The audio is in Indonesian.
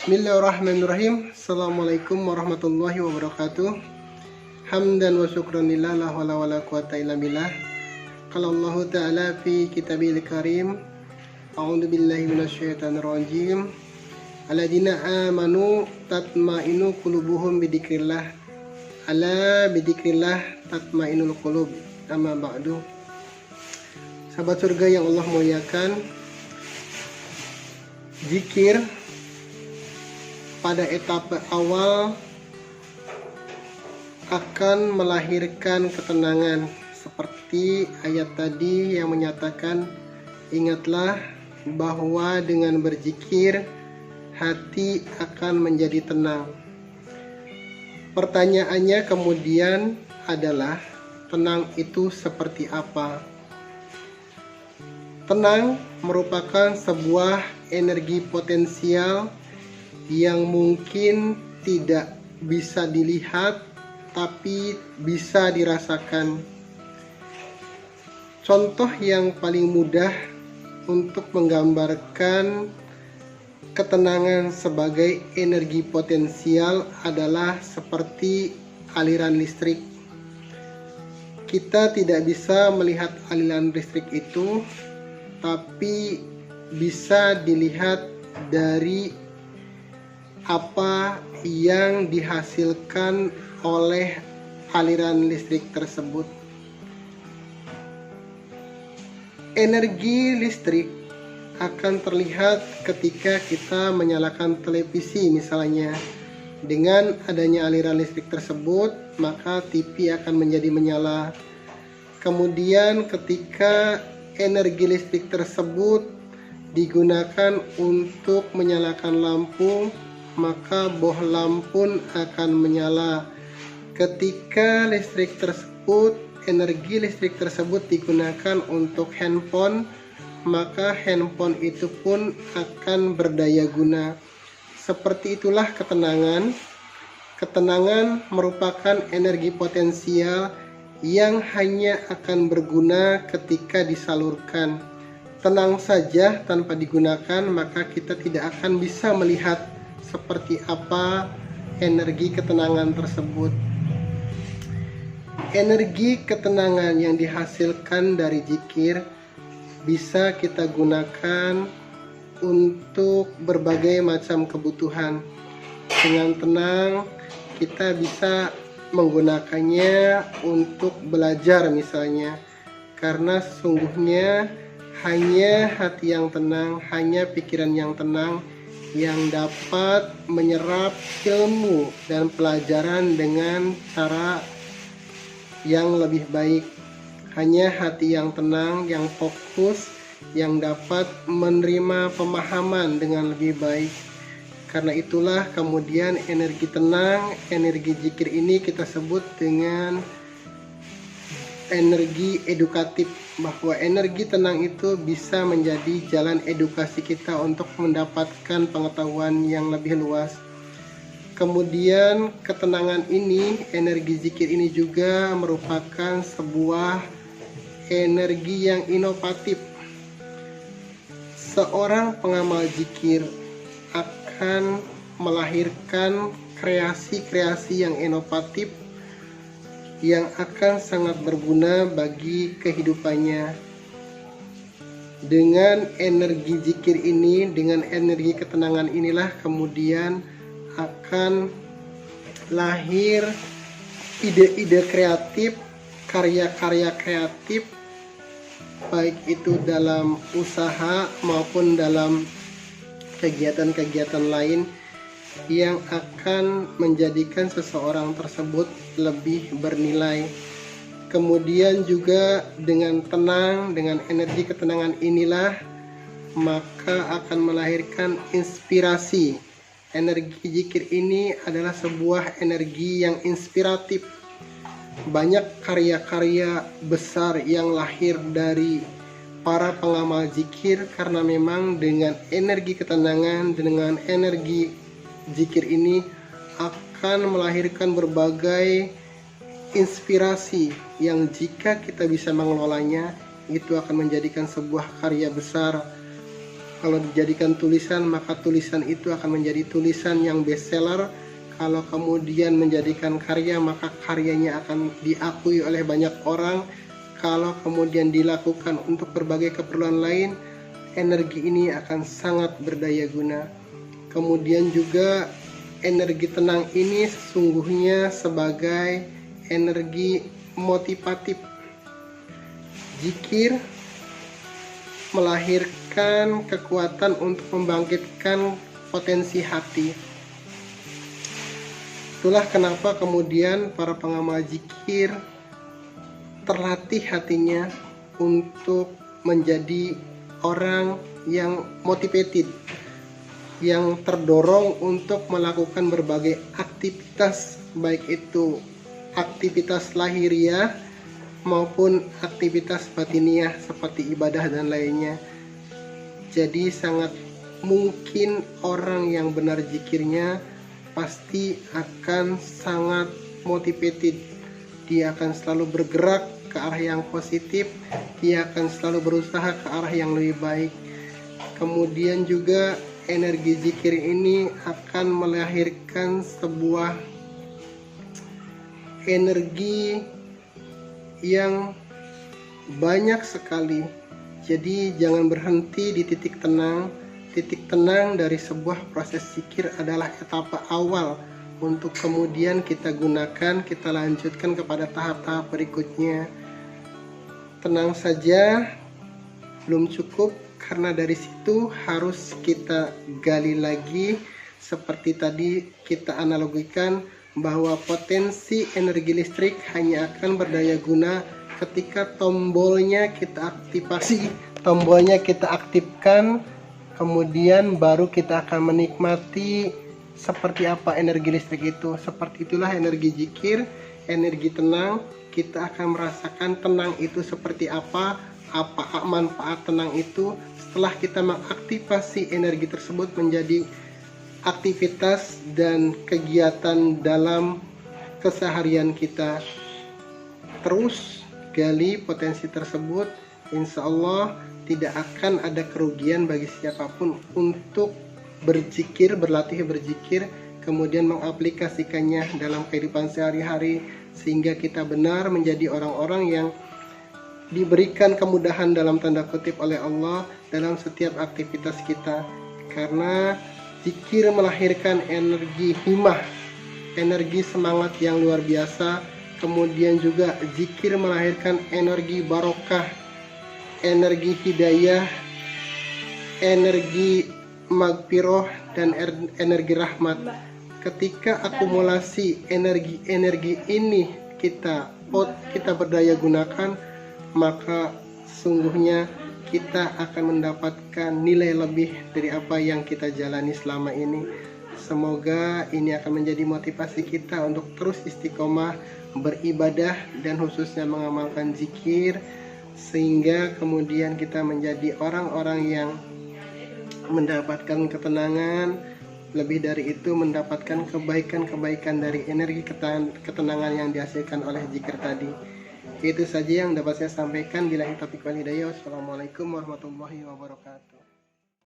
Bismillahirrahmanirrahim. Assalamualaikum warahmatullahi wabarakatuh. Hamdan wa syukran lillah, la hawla wa la quwata illa billah. Qala Allah Ta'ala fi kitabil karim. A'udzu billahi minasyaitonir rajim. Alladzina amanu tatma'innu qulubuhum bidzikrillah. Ala bidzikrillah tatma'innul qulub. Amma ba'du. Sahabat surga yang Allah muliakan, zikir pada etape awal akan melahirkan ketenangan, seperti ayat tadi yang menyatakan, ingatlah bahwa dengan berzikir hati akan menjadi tenang. Pertanyaannya kemudian adalah, tenang itu seperti apa? Tenang merupakan sebuah energi potensial yang mungkin tidak bisa dilihat tapi bisa dirasakan. Contoh yang paling mudah untuk menggambarkan ketenangan sebagai energi potensial adalah seperti aliran listrik. Kita tidak bisa melihat aliran listrik itu, tapi bisa dilihat dari apa yang dihasilkan oleh aliran listrik tersebut. Energi listrik akan terlihat ketika kita menyalakan televisi misalnya. Dengan adanya aliran listrik tersebut, maka TV akan menjadi menyala. Kemudian ketika energi listrik tersebut digunakan untuk menyalakan lampu, maka bohlam akan menyala. Ketika energi listrik tersebut digunakan untuk handphone, maka handphone itu pun akan berdaya guna. Seperti itulah ketenangan. Ketenangan merupakan energi potensial yang hanya akan berguna ketika disalurkan. Tenang saja tanpa digunakan, maka kita tidak akan bisa melihat seperti apa energi ketenangan tersebut. Energi ketenangan yang dihasilkan dari zikir bisa kita gunakan untuk berbagai macam kebutuhan. Dengan tenang kita bisa menggunakannya untuk belajar misalnya, karena sesungguhnya hanya hati yang tenang, hanya pikiran yang tenang yang dapat menyerap ilmu dan pelajaran dengan cara yang lebih baik. Hanya hati yang tenang, yang fokus, yang dapat menerima pemahaman dengan lebih baik. Karena itulah kemudian energi tenang, energi zikir ini kita sebut dengan energi edukatif, bahwa energi tenang itu bisa menjadi jalan edukasi kita untuk mendapatkan pengetahuan yang lebih luas. Kemudian ketenangan ini, energi zikir ini juga merupakan sebuah energi yang inovatif. Seorang pengamal zikir akan melahirkan kreasi-kreasi yang inovatif yang akan sangat berguna bagi kehidupannya. Dengan energi zikir ini, dengan energi ketenangan inilah kemudian akan lahir ide-ide kreatif, karya-karya kreatif, baik itu dalam usaha maupun dalam kegiatan-kegiatan lain yang akan menjadikan seseorang tersebut lebih bernilai. Kemudian juga dengan tenang, dengan energi ketenangan inilah maka akan melahirkan inspirasi. Energi zikir ini adalah sebuah energi yang inspiratif. Banyak karya-karya besar yang lahir dari para pengamal zikir karena memang dengan energi ketenangan, dengan energi zikir ini akan melahirkan berbagai inspirasi yang jika kita bisa mengelolanya, itu akan menjadikan sebuah karya besar. Kalau dijadikan tulisan, maka tulisan itu akan menjadi tulisan yang bestseller. Kalau kemudian menjadikan karya, maka karyanya akan diakui oleh banyak orang. Kalau kemudian dilakukan untuk berbagai keperluan lain, energi ini akan sangat berdaya guna. Kemudian juga energi tenang ini sesungguhnya sebagai energi motivatif. Zikir melahirkan kekuatan untuk membangkitkan potensi hati. Itulah kenapa kemudian para pengamal zikir terlatih hatinya untuk menjadi orang yang motivated, yang terdorong untuk melakukan berbagai aktivitas, baik itu aktivitas lahiriah maupun aktivitas batiniah seperti ibadah dan lainnya. Jadi sangat mungkin orang yang benar zikirnya pasti akan sangat motivated. Dia akan selalu bergerak ke arah yang positif, dia akan selalu berusaha ke arah yang lebih baik. Kemudian juga energi zikir ini akan melahirkan sebuah energi yang banyak sekali. Jadi jangan berhenti di titik tenang. Titik tenang dari sebuah proses zikir adalah etapa awal untuk kemudian kita gunakan, kita lanjutkan kepada tahap-tahap berikutnya. Tenang saja belum cukup, karena dari situ harus kita gali lagi. Seperti tadi kita analogikan bahwa potensi energi listrik hanya akan berdaya guna ketika tombolnya kita aktifasi, tombolnya kita aktifkan, kemudian baru kita akan menikmati seperti apa energi listrik itu. Seperti itulah energi zikir, energi tenang. Kita akan merasakan tenang itu seperti apa manfaat tenang itu setelah kita mengaktifasi energi tersebut menjadi aktivitas dan kegiatan dalam keseharian kita. Terus gali potensi tersebut, insya Allah tidak akan ada kerugian bagi siapapun untuk berzikir, berlatih berzikir, kemudian mengaplikasikannya dalam kehidupan sehari-hari, sehingga kita benar menjadi orang-orang yang diberikan kemudahan dalam tanda kutip oleh Allah dalam setiap aktivitas kita. Karena zikir melahirkan energi himmah, energi semangat yang luar biasa. Kemudian juga zikir melahirkan energi barokah, energi hidayah, energi magfirah, dan energi rahmat. Ketika akumulasi energi ini kita berdaya gunakan, maka sungguhnya kita akan mendapatkan nilai lebih dari apa yang kita jalani selama ini. Semoga ini akan menjadi motivasi kita untuk terus istiqomah beribadah dan khususnya mengamalkan zikir, sehingga kemudian kita menjadi orang-orang yang mendapatkan ketenangan, lebih dari itu mendapatkan kebaikan-kebaikan dari energi ketenangan yang dihasilkan oleh zikir tadi. Itu saja yang dapat saya sampaikan. Billahi taufiq wal hidayah. Wassalamualaikum warahmatullahi wabarakatuh.